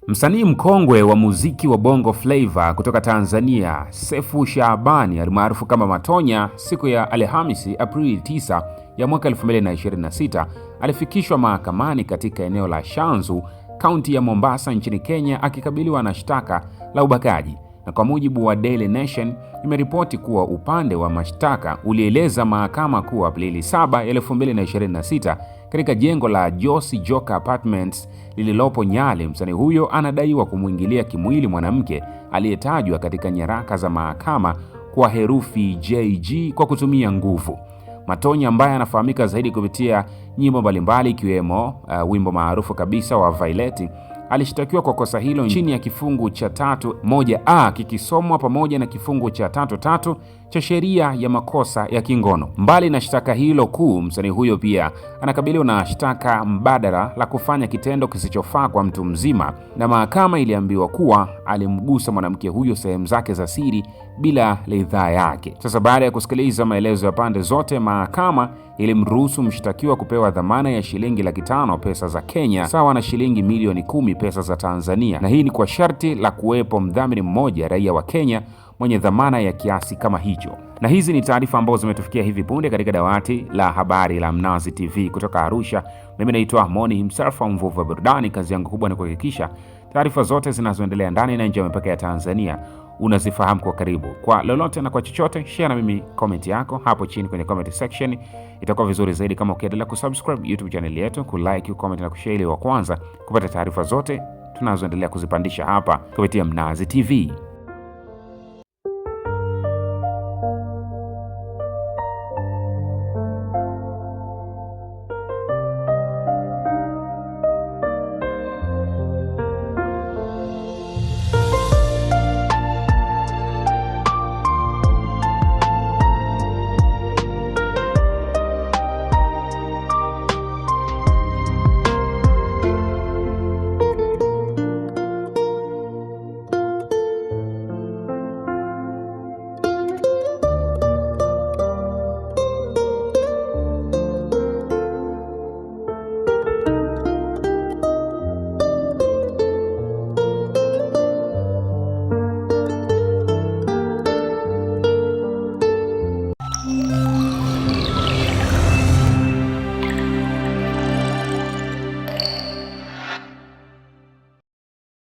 Msanii mkongwe wa muziki wa Bongo Flava kutoka Tanzania, Sefu Shaabani almaarufu kama Matonya, siku ya Alhamisi Aprili 9 ya mwaka 2026 alifikishwa mahakamani katika eneo la Shanzu, kaunti ya Mombasa nchini Kenya, akikabiliwa na shtaka la ubakaji. Na kwa mujibu wa Daily Nation, imeripoti kuwa upande wa mashtaka ulieleza mahakama kuwa Aprili 7 ya 2026 katika jengo la Josi Joka Apartments lililopo Nyali, msanii huyo anadaiwa kumwingilia kimwili mwanamke aliyetajwa katika nyaraka za mahakama kwa herufi JG kwa kutumia nguvu. Matonya, ambaye anafahamika zaidi kupitia nyimbo mbalimbali ikiwemo wimbo maarufu kabisa wa Violet, alishtakiwa kwa kosa hilo chini ya kifungu cha 3(1)(a) kikisomwa pamoja na kifungu cha 3(3) cha sheria ya makosa ya kingono. Mbali na shtaka hilo kuu, msanii huyo pia anakabiliwa na shtaka mbadala la kufanya kitendo kisichofaa kwa mtu mzima, na mahakama iliambiwa kuwa alimgusa mwanamke huyo sehemu zake za siri bila ridhaa yake. Sasa baada ya kusikiliza maelezo ya pande zote, mahakama ilimruhusu mshtakiwa kupewa dhamana ya shilingi 500,000 pesa za Kenya, sawa na shilingi milioni 10 pesa za Tanzania, na hii ni kwa sharti la kuwepo mdhamini mmoja raia wa Kenya mwenye dhamana ya kiasi kama hicho. Na hizi ni taarifa ambazo zimetufikia hivi punde katika dawati la habari la Mnazi TV kutoka Arusha. Mimi naitwa Moni himself, mvuvi wa burudani. Kazi yangu kubwa ni kuhakikisha taarifa zote zinazoendelea ndani na nje ya mipaka ya Tanzania unazifahamu kwa karibu. Kwa lolote na kwa chochote, share na mimi comment yako hapo chini kwenye comment section. Itakuwa vizuri zaidi kama ukiendelea kusubscribe YouTube channel yetu, kulike, comment na kushare ili wa kwanza kupata taarifa zote tunazoendelea kuzipandisha hapa kupitia Mnazi TV.